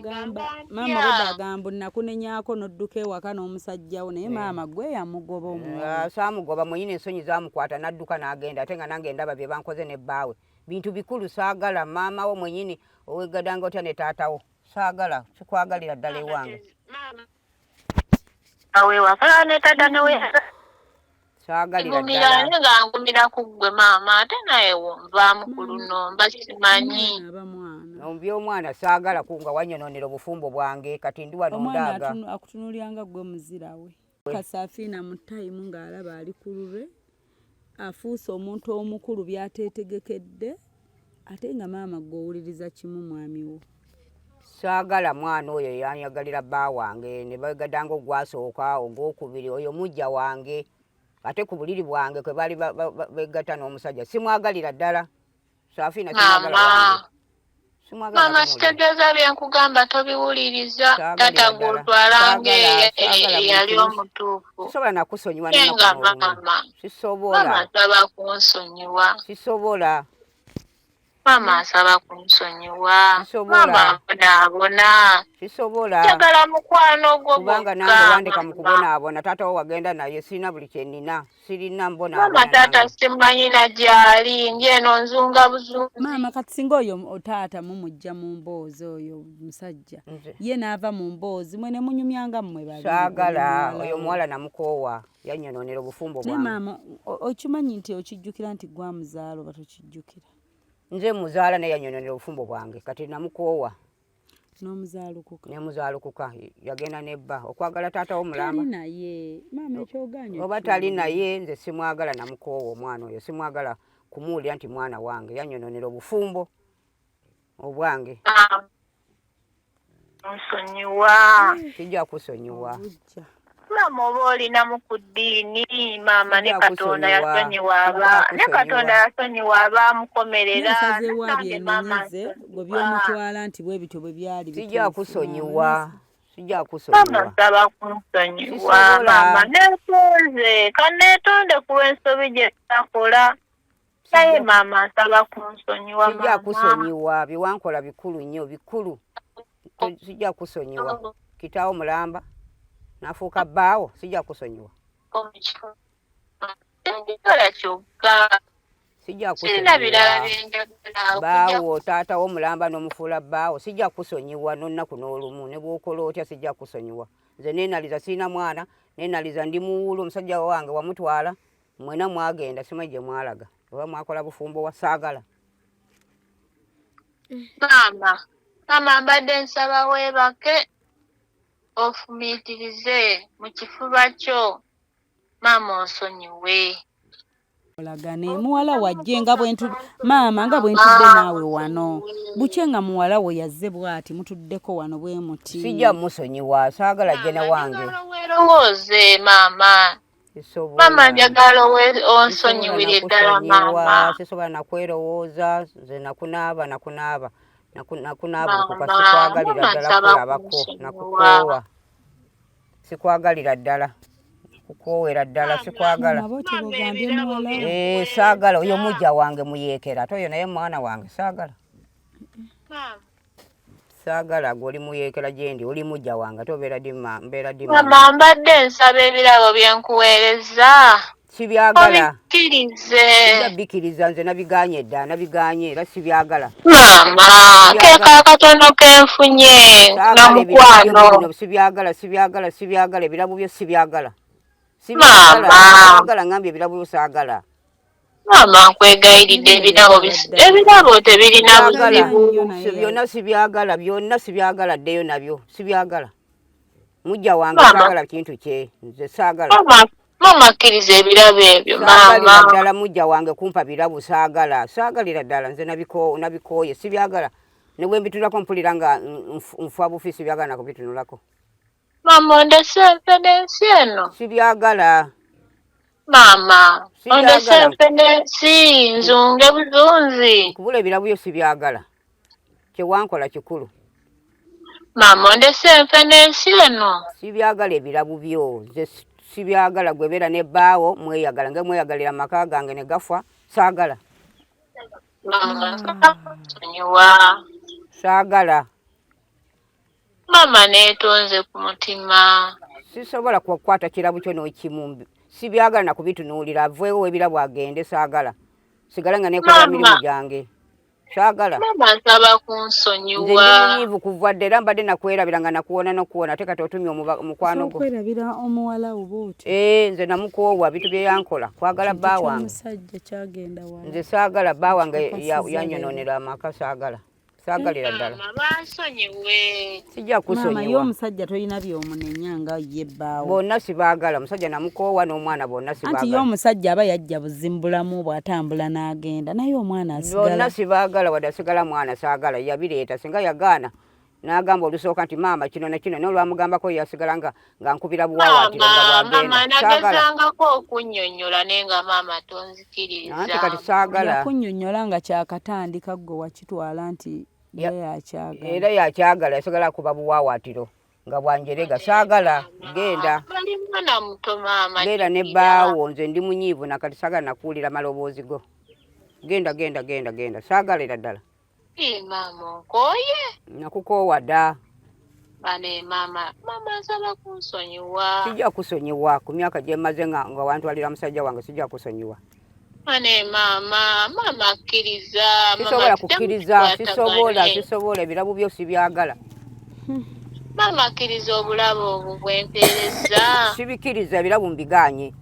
[SPEAKER 2] bwedda agamba nakunenyako n'odduka ewaka n'omusajjawo naye maama gwe yamugoba omwana.
[SPEAKER 4] Saamugoba mwenyini ensonyi zaamukwata n'adduka n'agenda ate nga nange ndaba bye bankoze ne bbaawe. Bintu bikulu saagala maama wo mwenyini owegadanga otya ne taatawo. Saagala kikwagalira ddala ewange.
[SPEAKER 5] Awewaka ne tata newe
[SPEAKER 4] saagalira ddala.
[SPEAKER 5] Nga ngumira ku ggwe maama ate naye wonvaamu ku lunomba simanyi.
[SPEAKER 4] Omwana saagala kunga wanyononera obufumbo bwange kati ndi wano ndaaga.
[SPEAKER 2] Omwana akutunulyanga ggwe muzirawe. Kasafina mu tayimu ng'alaba ali ku lulwe afuuse omuntu omukulu byateetegekedde ate nga maama gwe owuliriza kimu mwami wo.
[SPEAKER 4] Saagala mwana oyo yanyagalira bba wange ne bagadanga ogwasooka ogwokubiri oyo mujja wange ate ku buliri bwange kwe bali begatta n'omusajja simwagalira ddala. Safina simwagala wange.
[SPEAKER 5] Mama sitegeeza byenkugamba tobiwuliriza tata gw'otwalange yali omutuufu.
[SPEAKER 4] Sisobola nakusonyiwa
[SPEAKER 5] nenga mama.
[SPEAKER 4] Sisobola.
[SPEAKER 5] Mama asaba kunsonyiwa.
[SPEAKER 4] Sisobola.
[SPEAKER 5] Mama asaba kunsonyiwa. Mama abonaabona.
[SPEAKER 4] Sisobola.
[SPEAKER 5] Njagala mukwano gwo
[SPEAKER 4] kubanga nange wandeka mu kubonaabona taata wo wagenda naye sirina buli kye nnina sirina mbonaabona.
[SPEAKER 5] Mama taata simanyina gyali njeeno nzunga buzungu.
[SPEAKER 2] Maama kati singa oyo otaata mumujja mu mboozi oyo musajja ye n'ava mu mboozi mwe ne munyumyanga mmwe babiri.
[SPEAKER 4] Saagala oyo muwala namukoowa yanyononera obufumbo bwange.
[SPEAKER 2] Ne maama okimanyi nti okijjukira nti gwa muzaalo batokijjukira.
[SPEAKER 4] Nze muzaala naye yanyononera obufumbo bwange kati namukoowa.
[SPEAKER 2] N'omuzaalukuka.
[SPEAKER 4] Ne muzaalukuka yagenda nebba okwagala taata wo mulamba.
[SPEAKER 2] Tali naye maama ekyogaanyo.
[SPEAKER 4] Oba tali naye nze simwagala namukoowa omwana oyo simwagala kumuwulira nti mwana wange yanyononera obufumbo obwange.
[SPEAKER 5] Nsonyiwa.
[SPEAKER 4] Sijja kusonyiwa.
[SPEAKER 5] Mama oba olinamu ku ddiini maama ne Katonda yasonyiwa abaamukomerera.
[SPEAKER 2] Nasaze wabyemenyize gwe byomutwala nti bwe bityo bwe byali.
[SPEAKER 4] Sijja kusonyiwa.
[SPEAKER 5] Mama nsaba kunsonyiwa maama neetonze kaneetonde ku lw'ensobi gye takola. Naye maama nsaba kunsonyiwa maama.
[SPEAKER 4] Sijja kusonyiwa byewankola bikulu nnyo bikulu. Sijja kusonyiwa. Kitaawo mulamba. Nafuuka bbaawo sijja kusonyiwa. Sijja kusonyiwa. Bbaawo taata wo mulamba n'omufuula bbaawo sijja kusonyiwa n'onnaku n'olumu ne bw'okola otya sijja kusonyiwa. Nze neenaliza sirina mwana nenaliza ndi muwulu omusajja wange wamutwala mwena mwagenda simanyi gye mwalaga oba mwakola bufumbo wasaagala.
[SPEAKER 5] Mama mbadde nsaba weebake ofumiitirize mu kifuba kyo maama onsonyiwe.
[SPEAKER 2] olagane muwala wajje nga bwentu maama nga bwentudde naawe wano bukye nga muwala we yazze bw'ati mutuddeko wano bwe muti.
[SPEAKER 4] Sijja musonyiwa saagala jjena wange.
[SPEAKER 5] Weerowooze maama. Mama njagala onsonyiwire ddala maama.
[SPEAKER 4] Sisobola nakwerowooza nze nakunaaba okuka sikwagalira ddala kulabako nakukoowa. Sikwagalira ddala kukoowera ddala sikwagala. Saagala oyo mujja wange muyeekera ate oyo naye mwana wange saagala. Saagala gwe oli muyeekera gye ndi oli mujja wange ate obeera mbeera ddi
[SPEAKER 5] mama mbadde nsaba ebirabo bye nkuweereza
[SPEAKER 4] sibyagala.
[SPEAKER 5] Obikkirize.
[SPEAKER 4] Bikiriza nze nabiganye dda nabiganye era sibyagala.
[SPEAKER 5] Mama keeka akatono kenfunye namukwano.
[SPEAKER 4] Sibyagala ebirabo byo sibyagala.
[SPEAKER 5] Mama
[SPEAKER 4] ngambye ebirabo byo saagala.
[SPEAKER 5] Mama nkwegayiridde ebirabo tebirina buzibu.
[SPEAKER 4] Byonna sibyagala ddeyo nabyo sibyagala. Mujja wange saagala kintu kye nze saagala.
[SPEAKER 5] Mama kkiriza ebirabo ebyo
[SPEAKER 4] mama. Ddala mujja wange kumpa birabo saagala. Saagalira ddala nze nabikooye sibyagala. Ne bwe mbitulako mpulira nga nfa bufi sibyagala nakubitunulako.
[SPEAKER 5] Mama ondese enfenensi eno.
[SPEAKER 4] Sibyagala.
[SPEAKER 5] Mama ondese enfenensi nzunge buzunzi.
[SPEAKER 4] Kubula ebirabo byo sibyagala. Kyewankola kikulu.
[SPEAKER 5] Mama ondese enfenensi eno.
[SPEAKER 4] Sibyagala ebirabo byo nze sibyagala gwebera ne baawo mweyagala nga mweyagalira amaka gange ne gafa saagala. Saagala.
[SPEAKER 5] Mama neetonze ku mutima.
[SPEAKER 4] Sisobola kukwata kirabo kyo n'okimu. Sibyagala na kubitunuulira aveewo ebirabo agende saagala. Sigala nga nekola mirimu gyange. Saagala.
[SPEAKER 5] Mama nsaba kunsonyiwa.
[SPEAKER 4] Nze munyiivu kuva dda era mbadde nakwerabira nga nakuwona n'okuwona ate kati otumye omukwano gwo.
[SPEAKER 2] Okwerabira omuwala obooti.
[SPEAKER 4] Nze namukoowa bitu bye yankola kwagala bba wange.
[SPEAKER 2] Omusajja kyagenda wala.
[SPEAKER 4] Nze saagala bba wange yanyononera amaka saagala. Saagalira ddala.
[SPEAKER 5] Bansonyiwe.
[SPEAKER 4] Sijja kusonyiwa.
[SPEAKER 2] Mama y'omusajja tolina by'omunenya nga ye bbaawo.
[SPEAKER 4] Bonna sibaagala omusajja namukoowa n'omwana bonna sibaagala.
[SPEAKER 2] Anti y'omusajja aba yajja buzimbulamu bw'atambula n'agenda naye omwana asigala.
[SPEAKER 4] Bonna sibaagala wadde asigala mwana saagala yabireeta singa yagaana n'agamba olusooka nti maama kino ne kino n'olwamugambako yasigala nga nkubira buwawaatiro nga bwagenda.
[SPEAKER 5] Mama nagezangako okunnyonnyola naye nga maama tonzikiriza.
[SPEAKER 4] Anti kati saagala.
[SPEAKER 2] Yakunnyonnyola nga kyakatandika ggwe wakitwala nti
[SPEAKER 4] era yakyagala yasigala kuba buwawaatiro nga bwanjerega saagala genda.
[SPEAKER 5] Bali mwana muto maama.
[SPEAKER 4] Beera ne bbaawo nze ndi munyiivu nakati saagala nakuwulira maloboozi go. Genda saagalira ddala.
[SPEAKER 5] Mama nkooye.
[SPEAKER 4] Nakukoowa dda.
[SPEAKER 5] Bale mama nsaba kunsonyiwa.
[SPEAKER 4] Sijja kusonyiwa ku myaka gye mmaze nga wantwalira musajja wange sijja kusonyiwa.
[SPEAKER 5] Ane mama akkiriza.
[SPEAKER 4] Sisobola kukkiriza sisobola ebirabo byo sibyagala.
[SPEAKER 5] Mama akkiriza obulabo obwo bwempeereza.
[SPEAKER 4] Sibikkiriza ebirabo mbiganye.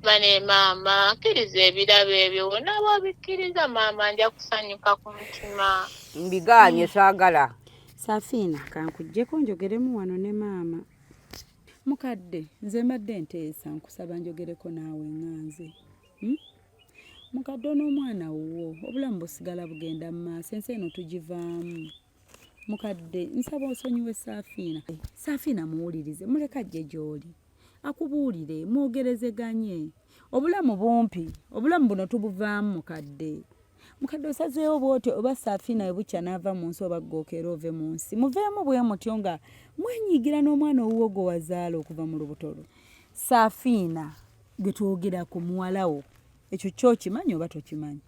[SPEAKER 5] Bane mama akkiriza ebirabo ebyo wonna bw'obikkiriza mama nja kusanyuka ku mutima.
[SPEAKER 4] Mbiganye saagala.
[SPEAKER 2] Safiina kankuggyeko njogeremu wano ne maama. Mukadde nze mbadde nteesa nkusaba njogereko naawe ŋŋanze. Mukadde n'omwana wuwo obulamu busigala bugenda mu maaso ensi eno tugivaamu. Mukadde nsaba osonyiwe Safiina muwulirize muleka ajje gy'oli akubuulire mwogerezeganye obulamu bumpi obulamu buno tubuvaamu mukadde osazeewo bw'otyo oba Safiina we bukya n'ava mu nsi oba ggookera ove mu nsi muveemu bwe mutyo nga mwenyigira n'omwana owuwo gwe wazaala okuva mu lubutolo. Safiina gwe twogera ku muwalawo ekyo kyokimanyi oba tokimanyi?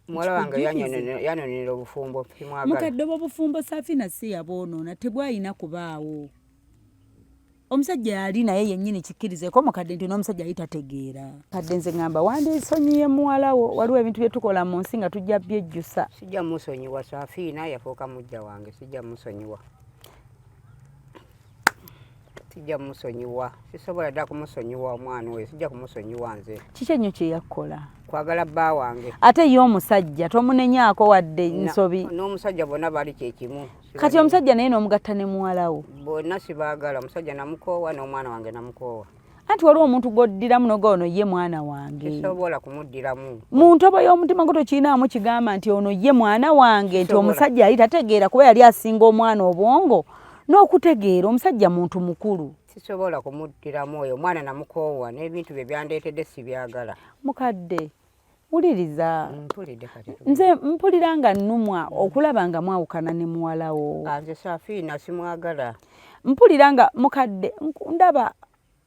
[SPEAKER 4] Muwala wange yanonera obufumbo timwagala.
[SPEAKER 2] Mukadde obufumbo Safiina si yaboonoona tebwalina kubaawo. Omusajja yali naye yennyini kikkirizeeko mukadde nti n'omusajja yali tategeera. Kadde nze ngamba wandisonyiye muwalawo waliwo ebintu bye tukola mu nsi nga tujja byejjusa.
[SPEAKER 4] Sijja musonyiwa Safiina yafuuka mujja wange sijja musonyiwa. Sijja kumusonyiwa. Sisobola dda kumusonyiwa omwana oyo. Sijja kumusonyiwa nze.
[SPEAKER 2] Kiki ennyo kye yakola?
[SPEAKER 4] Kwagala bba wange.
[SPEAKER 2] Ate ye omusajja tomunenyaako wadde nsobi.
[SPEAKER 4] N'omusajja bonna bali kye kimu.
[SPEAKER 2] Kati omusajja naye n'omugatta ne muwalawo.
[SPEAKER 4] Bonna sibaagala. Omusajja namukoowa n'omwana wange namukoowa.
[SPEAKER 2] Anti waliwo omuntu gw'oddiramu n'ogoono ye mwana wange.
[SPEAKER 4] Sisobola kumuddiramu.
[SPEAKER 2] Mu ntobo y'omutima gwo tokiinaamu kigamba nti ono ye mwana wange, nti omusajja yali tategeera kuba yali asinga omwana obwongo n'okutegeera omusajja muntu mukulu.
[SPEAKER 4] Sisobola kumuddiramu oyo omwana namukoowa n'ebintu bye byandeetedde sibyagala.
[SPEAKER 2] Mukadde wuliriza.
[SPEAKER 4] Mpulidde kati.
[SPEAKER 2] Nze mpulira nga nnumwa okulaba nga mwawukana ne muwalawo.
[SPEAKER 4] Nze Safina simwagala.
[SPEAKER 2] Mpulira nga mukadde ndaba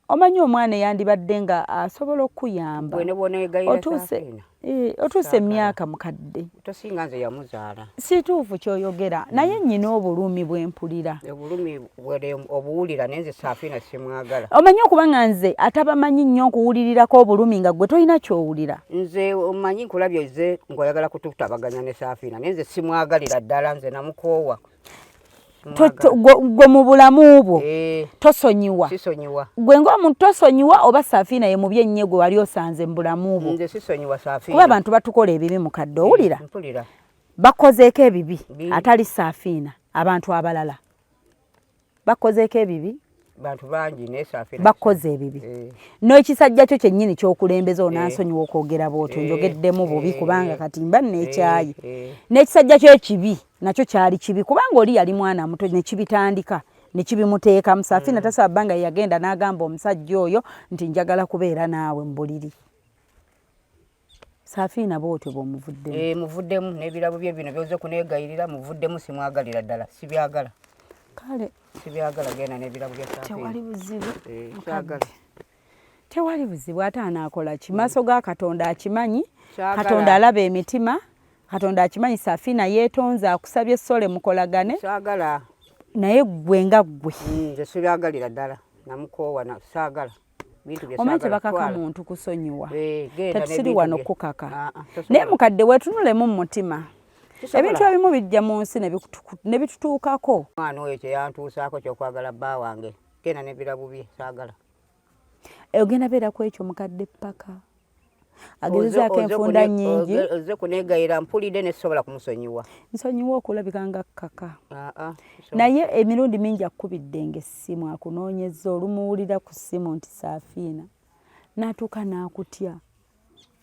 [SPEAKER 2] omanyi omwana yandibadde nga asobola okuyamba. Otuuse emyaka mukadde.
[SPEAKER 4] Tosinga nze yamuzaala.
[SPEAKER 2] Situufu kyoyogera naye nnyina obulumi bwe mpulira.
[SPEAKER 4] Obulumi obuwulira nenze Safina simwagala.
[SPEAKER 2] Omanyi okuba nga nze atabamanyi nnyo okuwulirirako obulumi nga gwe tolina kyowulira.
[SPEAKER 4] Nze omanyi nkulabye ze ng'oyagala kututabaganya ne Safina nenze simwagalira ddala nze namukoowa.
[SPEAKER 2] Gwe mu bulamu bwo tosonyiwa.
[SPEAKER 4] Sisonyiwa.
[SPEAKER 2] Gwe ng'omuntu tosonyiwa oba Safina ye mubi ennyo gwe wali osanze mu bulamu bwo.
[SPEAKER 4] Nze sisonyiwa Safina.
[SPEAKER 2] Kuba abantu batukola ebibi mukadde owulira.
[SPEAKER 4] Mpulira.
[SPEAKER 2] Bakozeeko ebibi atali Safina abantu abalala. Bakozeeko ebibi.
[SPEAKER 4] Bantu bangi ne Safina.
[SPEAKER 2] Bakoze ebibi. N'ekisajja kyo kyennyini ky'okulembeza onansonyiwa okwogera bw'otyo njogeddemu bubi kubanga kati mba n'ekyayi. N'ekisajja kyo ekibi nakyo kyali kibi kubanga oli yali mwana muto ne kibitandika ne kibimuteeka. Safina tasaba nga yagenda n'agamba omusajja oyo nti njagala kubeera naawe mu buliri. Safina bw'otyo bw'omuvuddemu.
[SPEAKER 4] Muvuddemu n'ebirabo bye bino byoze kuneegayirira muvuddemu simwagalira ddala sibyagala.
[SPEAKER 2] Kale
[SPEAKER 4] sibyagala genda n'ebirabo bya Safina.
[SPEAKER 2] Tewali buzibu.
[SPEAKER 4] Kyagala.
[SPEAKER 2] Tewali buzibu ate anaakola ki? Maaso ga Katonda akimanyi. Katonda alaba emitima. Katonda akimanyi Safina yeetonze akusabye essole mukolagane.
[SPEAKER 4] Saagala.
[SPEAKER 2] Naye ggwe nga ggwe.
[SPEAKER 4] Nze sibyagalira ddala namukoowa saagala.
[SPEAKER 2] Omanyi bakaka muntu kusonyiwa. Tetusiri wano kukaka. Naye mukadde weetunulemu mu mutima. Ebintu ebimu bijja mu nsi ne bitutuukako.
[SPEAKER 4] Omwana oyo kye yantuusaako ky'okwagala bba wange genda n'ebirabu bye saagala.
[SPEAKER 2] Ogenda beera ku ekyo mukadde paka. Agezezaako enfunda nnyingi.
[SPEAKER 4] Ozze kuneegayira mpulidde ne sisobola kumusonyiwa.
[SPEAKER 2] Nsonyiwa okulabika nga kkaka. Naye emirundi mingi akkubidde ng'essimu akunoonyezza olumuwulira ku ssimu nti Safina n'atuuka n'akutya.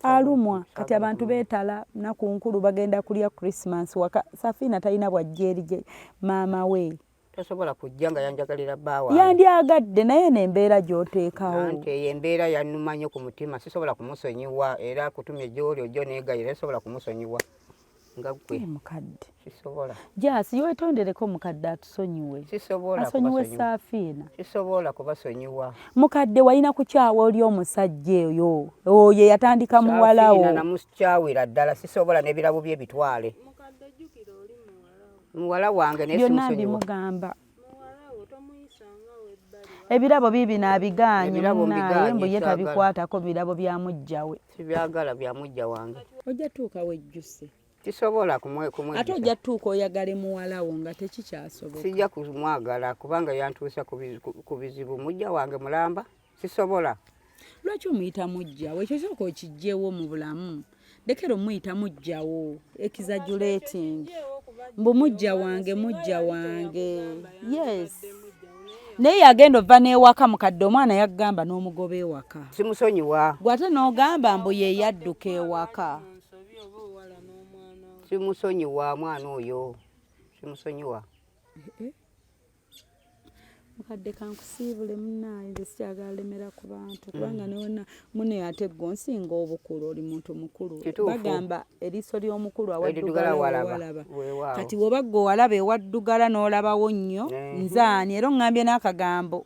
[SPEAKER 2] Alumwa kati abantu beetala naku nkulu bagenda kulya Christmas waka Safina talina bwajja eri maama we.
[SPEAKER 4] Tosobola kujja nga yanjagalira bba wange.
[SPEAKER 2] Yandyagadde naye n'embeera gy'oteekawo.
[SPEAKER 4] Nti eyo embeera yannuma nnyo ku mutima sisobola kumusonyiwa era kutumye gy'oli ojjo neegayira sisobola kumusonyiwa nga ggwe.
[SPEAKER 2] Mukadde.
[SPEAKER 4] Sisobola.
[SPEAKER 2] Jasi weetondereko mukadde atusonyiwe.
[SPEAKER 4] Sisobola
[SPEAKER 2] asonyiwe Safina.
[SPEAKER 4] Sisobola kubasonyiwa.
[SPEAKER 2] Mukadde walina kukyawa oli omusajja oyo. Oyo yatandika muwalawo.
[SPEAKER 4] Safina namukyawira ddala sisobola n'ebirabo bye bitwale. Muwala wange ne
[SPEAKER 2] byonna bimugamba. Ebirabo bibi nabiganye munaye mbu ye tabikwatako birabo bya mujjawe.
[SPEAKER 4] Sibyagala bya mujja wange.
[SPEAKER 2] Ojja tuuka wejjuse.
[SPEAKER 4] Tisobola kumwe.
[SPEAKER 2] Ate ojja tuuka oyagale muwalawo nga tekikyasoboka.
[SPEAKER 4] Sijja kumwagala kubanga yantuusa ku bizibu mujja wange mulamba. Sisobola.
[SPEAKER 2] Lwaki omuyita mujjawo? Ekyo kyokka okijjeewo mu bulamu. Lekera omuyita mujjawo. Exaggerating. Mbu mujja wange. Yes. Naye yagenda ova n'ewaka mukadde omwana yaggamba n'omugoba ewaka.
[SPEAKER 4] Simusonyiwa.
[SPEAKER 2] Gwe ate n'ogamba mbu ye yadduka ewaka.
[SPEAKER 4] Simusonyiwa mwana oyo. Simusonyiwa.
[SPEAKER 2] Mukadde kankusiibule munnaaye nze sikyagala lemera ku bantu kubanga newona mune ate gwe onsinga obukulu oli muntu mukulu. Bagamba eriiso ly'omukulu awaddugala walaba. Kati woba gwe walaba ewaddugala n'olabawo nnyo nzaani era oŋŋambye n'akagambo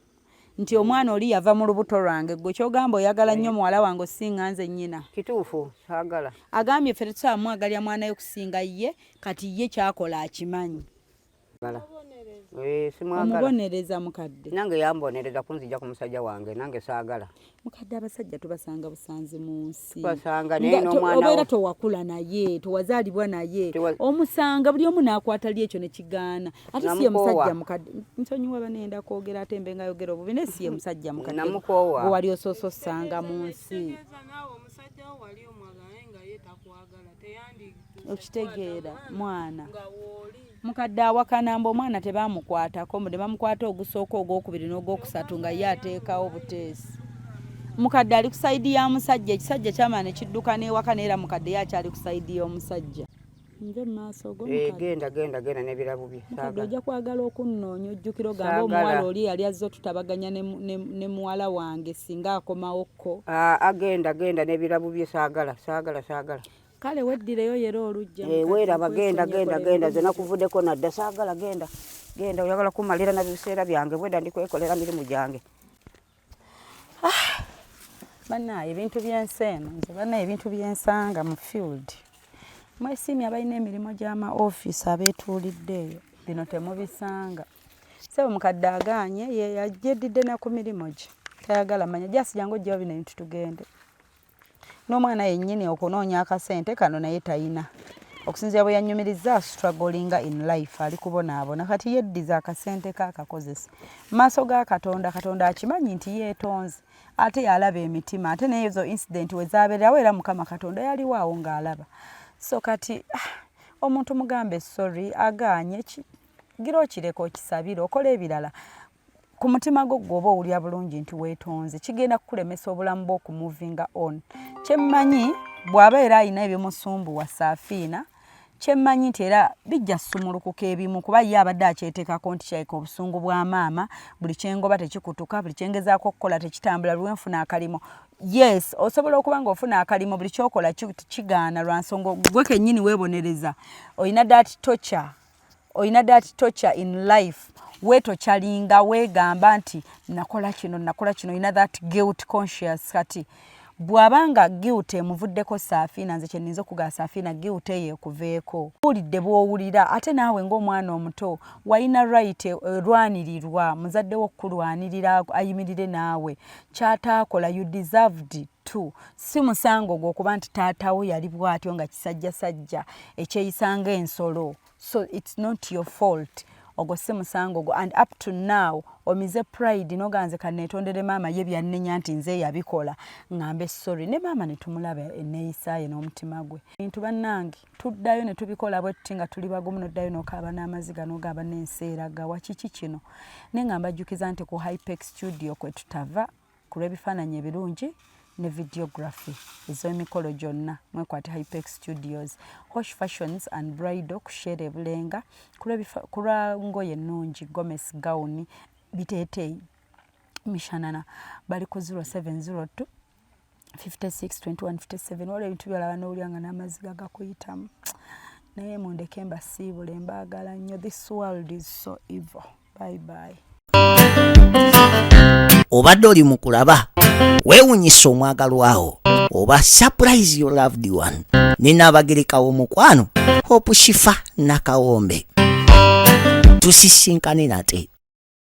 [SPEAKER 2] nti omwana oli yava mu lubuto lwange gwe kyogamba oyagala nnyo muwala wange osinga nze nnyina.
[SPEAKER 4] Kituufu saagala.
[SPEAKER 2] Agambye ffe tetusaba mwagalya mwana we kusinga ye kati ye kyakola akimanyi.
[SPEAKER 4] simwagala.
[SPEAKER 2] Omubonereza mukadde.
[SPEAKER 4] Nange yambonereza kunzija ku musajja wange nange saagala.
[SPEAKER 2] Mukadde abasajja tubasanga busanzi mu nsi.
[SPEAKER 4] Tubasanga naye n'omwana
[SPEAKER 2] obeera towakula naye, towazaalibwa naye. Omusanga buli omu n'akwata li ekyo ne kigaana. Ate si ye musajja mukadde. Nsonyiwa banenda kwogera ate mbe nga yogera obubi naye si ye musajja mukadde.
[SPEAKER 4] Namukoowa.
[SPEAKER 2] Gwe wali osoosa osanga mu nsi. Okitegeera mwana. Mukadde awakana mbu omwana tebamukwatako mbu ne bamukwata ogusooka ogwokubiri n'ogwokusatu nga ye ateekawo buteesi. Mukadde ali ku sayidi ya musajja, ekisajja kyama ne kidduka n'ewaka neera mukadde ye akyali ku sayidi y'omusajja. Nze maaso go mukadde.
[SPEAKER 4] Genda n'ebirabu bye.
[SPEAKER 2] Mukadde ojja kwagala okunnoonya ojjukira ogamba omuwala oli yali azze otutabaganya ne muwala wange singa akomawokko.
[SPEAKER 4] Agenda n'ebirabu bye saagala.
[SPEAKER 2] Kale weddireyo yera olujja.
[SPEAKER 4] Weeraba genda zena kuvuddeko nadda saagala genda oyagala kumalira na biseera byange bwedda ndikwekolera mirimu gyange.
[SPEAKER 2] Bannaye ebintu by'enseeno nze bannaye ebintu by'ensanga mu field. Mwesiimye abalina emirimu gy'ama office abeetuuliddeeyo bino temubisanga. Sebo mukadde agaanye ye yajeddidde na ku mirimu gye tayagala manya jasi jangu ojjawo bino ebintu tugende. N'omwana yennyini okunoonya akasente kano naye tayina. Okusinziira bwe yannyumiriza strugglinga in life ali kubonaabona kati yeddiza akasente kaakakozesa. Maaso ga Katonda akimanyi nti yeetonze ate yalaba emitima ate n'ezo incident we zaabeerawo era Mukama Katonda yaliwaawo ng'alaba. So kati omuntu mugambe sorry agaanye gira okireka okisabire okola ebirala. Ku mutima gwo gwoba owulira bulungi nti weetonze kigenda kukulemesa obulamu bw'okumuvinga on. Kyemmanyi bw'aba era alina ebimusumbuwa Saafiina kyemmanyi nti era bijja sumulukuka ebimu kuba ye abadde akyeteekako nti kyayika obusungu bwa maama buli kyengoba tekikutuka buli kyengezaako okukola tekitambula lwenfuna akalimo. Yes, osobola okuba ng'ofuna akalimo buli kyokola kigaana lwa nsonga gwe kennyini weebonereza oyina that torture in life. Weetokyalinga weegamba nti nakola kino oyina that guilt conscious kati bw'abanga guilt emuvuddeko Saafiina nze kyenninza okugaa Saafiina guilt eyo ekuveeko. Owulidde bw'owulira ate naawe ng'omwana omuto walina right erwanirirwa muzadde wo okukulwanirira ayimirire naawe kyataakola you deserved to. Si musango gwo okuba nti taatawo yali bw'atyo nga kisajjasajja ekyeyisanga ensolo. So it's not your fault. Ogwo si musango gwo and up to now omize pride noganze kanetondere maama ye byannenya nti nze yabikola ngambe sorry ne maama ne tumulaba eneeyisaaye n'omutima gwe. Bintu bannange tuddayo ne tubikola bwe tuti nga tuli bagumu noddayo n'okaaba n'amaziga n'ogaba n'enseera gawa kiki kino ne ngamba jjukiza nti ku Hypex studio kwe tutava ku lw'ebifaananyi ebirungi ne videography ez'emikolo gyonna mwekwate Hypex Studios. Hosh Fashions and Bridal kushere bulenga kula ngoye ennungi Gomez gown biteeteeyi mishanana bali ku 0702 562157 wala ebintu byalaba n'olyanga n'amaziga gakuyitamu naye mundeke mbasiibule mbaagala nnyo. This world is so evil. Bye bye.
[SPEAKER 1] Obadde oli mu kulaba weewunyisa omwagalwawo oba surprise your loved one ninaabagereka w'omukwano Hope Shifa Nakawombe tusisinkane nate.